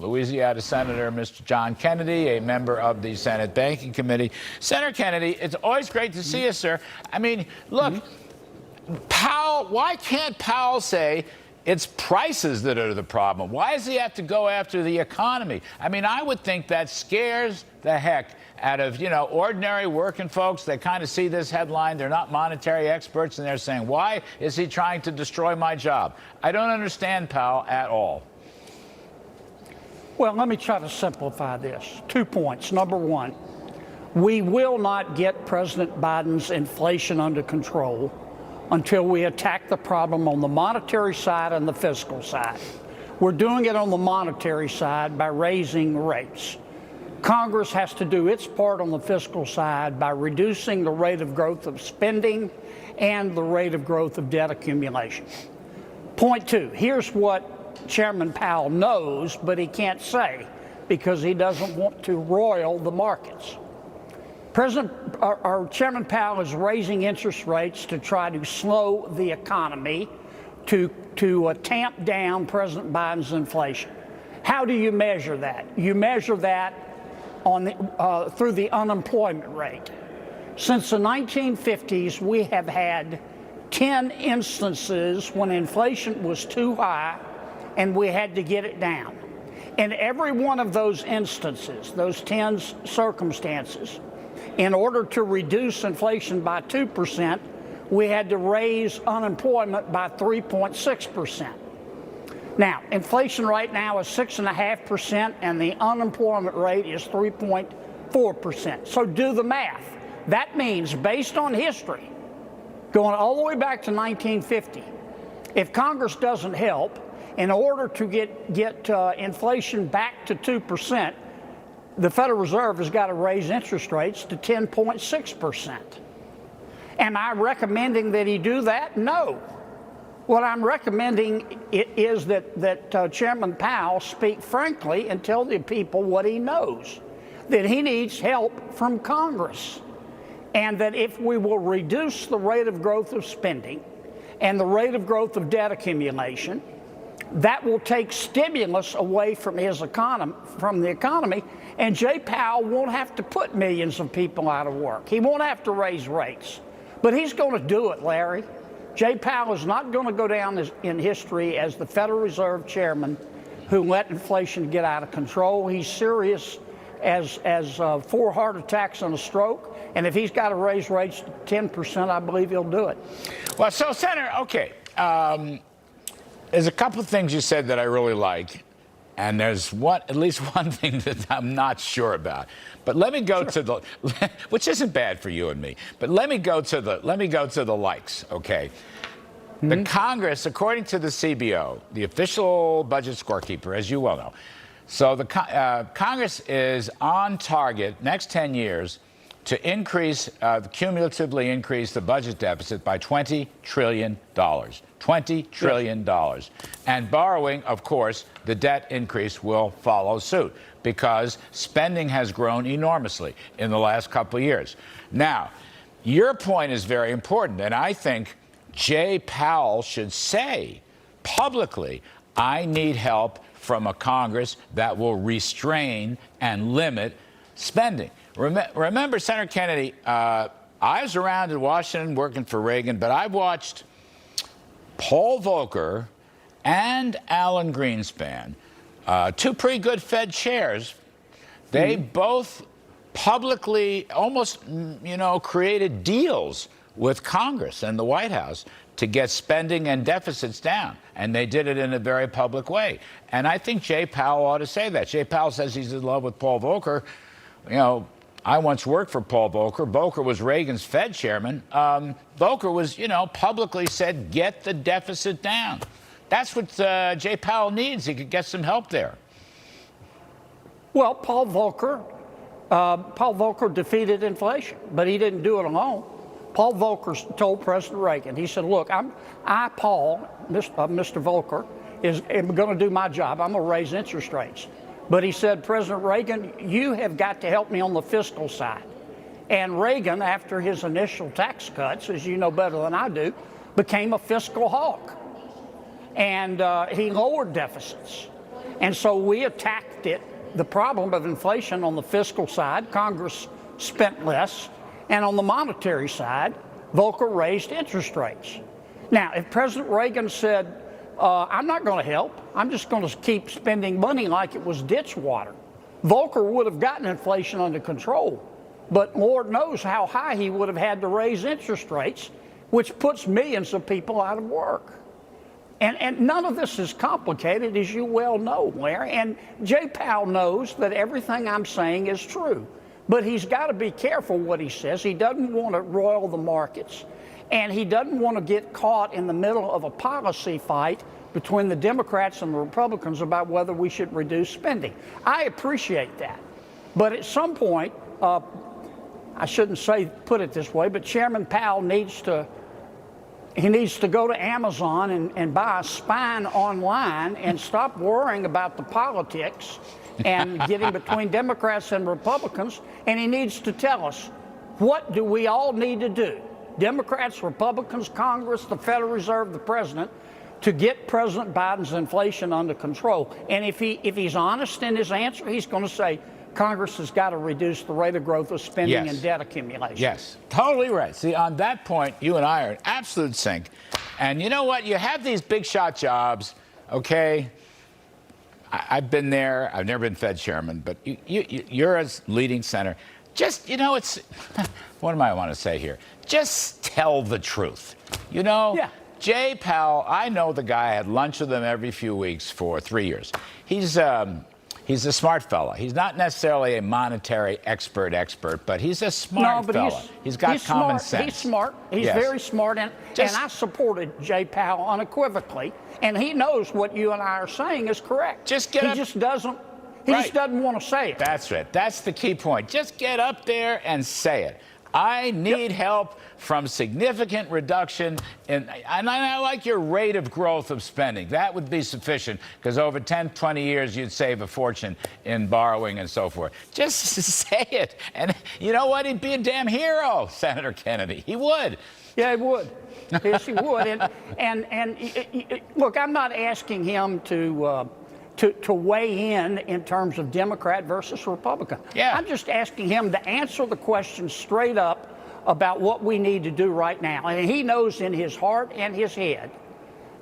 Louisiana Senator Mr. John Kennedy, a member of the Senate Banking Committee. Senator Kennedy, it's always great to see you, sir. I mean, look, Powell, why can't Powell say it's prices that are the problem? Why does he have to go after the economy? I mean, I would think that scares the heck out of, ordinary working folks. They kind of see this headline. They're not monetary experts, and they're saying, why is he trying to destroy my job? I don't understand Powell at all. Well, let me try to simplify this. 2 points. Number one, we will not get President Biden's inflation under control until we attack the problem on the monetary side and the fiscal side. We're doing it on the monetary side by raising rates. Congress has to do its part on the fiscal side by reducing the rate of growth of spending and the rate of growth of debt accumulation. Point two, here's what Chairman Powell knows, but he can't say because he doesn't want to roil the markets. Chairman Powell is raising interest rates to try to slow the economy, to tamp down President Biden's inflation. How do you measure that? You measure that through the unemployment rate. Since the 1950s, we have had 10 instances when inflation was too high and we had to get it down. In every one of those instances, those 10 circumstances, in order to reduce inflation by 2%, we had to raise unemployment by 3.6%. Now, inflation right now is 6.5%, and the unemployment rate is 3.4%. So do the math. That means, based on history, going all the way back to 1950, if Congress doesn't help, in order to get inflation back to 2%, the Federal Reserve has got to raise interest rates to 10.6%. Am I recommending that he do that? No. What I'm recommending is that Chairman Powell speak frankly and tell the people what he knows, that he needs help from Congress, and that if we will reduce the rate of growth of spending and the rate of growth of debt accumulation, that will take stimulus away from the economy, and Jay Powell won't have to put millions of people out of work. He won't have to raise rates, but he's going to do it, Larry. Jay Powell is not going to go down in history as the Federal Reserve chairman who let inflation get out of control. He's serious as 4 heart attacks and a stroke. And if he's got to raise rates to 10%, I believe he'll do it. Well, so, Senator, okay, there's a couple of things you said that I really like. And there's at least one thing that I'm not sure about. But let me go to the, which isn't bad for you and me. But let me go to the likes, okay? The Congress, according to the CBO, the official budget scorekeeper, as you well know, so the Congress is on target next 10 years to cumulatively increase the budget deficit by $20 trillion. $20 trillion. And borrowing, of course, the debt increase will follow suit because spending has grown enormously in the last couple of years. Now, your point is very important, and I think Jay Powell should say publicly, I need help from a Congress that will restrain and limit spending. Remember, Senator Kennedy, I was around in Washington working for Reagan, but I've watched Paul Volcker and Alan Greenspan, 2 pretty good Fed chairs. They both publicly almost, created deals with Congress and the White House to get spending and deficits down. And they did it in a very public way. And I think Jay Powell ought to say that. Jay Powell says he's in love with Paul Volcker. I once worked for Paul Volcker. Volcker was Reagan's Fed chairman. Volcker was, publicly said, get the deficit down. That's what Jay Powell needs. He could get some help there. Well, Paul Volcker defeated inflation, but he didn't do it alone. Paul Volcker told President Reagan, he said, look, Mr. Volcker, am going to do my job. I'm going to raise interest rates. But he said, President Reagan, you have got to help me on the fiscal side. And Reagan, after his initial tax cuts, as you know better than I do, became a fiscal hawk. And he lowered deficits. And so we attacked it, the problem of inflation on the fiscal side. Congress spent less. And on the monetary side, Volcker raised interest rates. Now, if President Reagan said, I'm not going to help, I'm just going to keep spending money like it was ditch water, Volcker would have gotten inflation under control. But Lord knows how high he would have had to raise interest rates, which puts millions of people out of work. And none of this is complicated, as you well know, Larry. And Jay Powell knows that everything I'm saying is true. But he's got to be careful what he says. He doesn't want to roil the markets. And he doesn't want to get caught in the middle of a policy fight between the Democrats and the Republicans about whether we should reduce spending. I appreciate that. But at some point, I shouldn't put it this way, but Chairman Powell needs to go to Amazon and buy a spine online and stop worrying about the politics and getting between Democrats and Republicans. And he needs to tell us, what do we all need to do? Democrats, Republicans, Congress, the Federal Reserve, the President, to get President Biden's inflation under control. And if he's honest in his answer, he's going to say, Congress has got to reduce the rate of growth of spending and debt accumulation. Yes, totally right. See, on that point, you and I are in absolute sync. And you know what? You have these big shot jobs, okay? I've been there. I've never been Fed chairman, but you're as leading senator. Just, it's, what do I want to say here? Just tell the truth. Yeah. Jay Powell, I know the guy. I had lunch with him every few weeks for 3 years. He's a smart fella. He's not necessarily a monetary expert, but he's a smart fella. He's got common sense. He's smart. He's very smart. And I supported Jay Powell unequivocally. And he knows what you and I are saying is correct. He just doesn't want to say it. That's right. That's the key point. Just get up there and say it. I need help from significant reduction and I like your rate of growth of spending. That would be sufficient because over 10, 20 years, you'd save a fortune in borrowing and so forth. Just say it. And you know what? He'd be a damn hero, Senator Kennedy. He would. Yeah, he would. Yes, he would. And look, I'm not asking him to weigh in terms of Democrat versus Republican. Yeah. I'm just asking him to answer the question straight up about what we need to do right now. And he knows in his heart and his head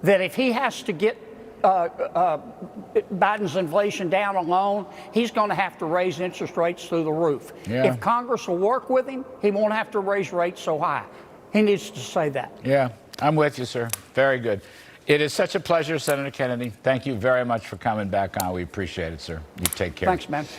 that if he has to get Biden's inflation down alone, he's going to have to raise interest rates through the roof. Yeah. If Congress will work with him, he won't have to raise rates so high. He needs to say that. Yeah, I'm with you, sir. Very good. It is such a pleasure, Senator Kennedy. Thank you very much for coming back on. We appreciate it, sir. You take care. Thanks, man.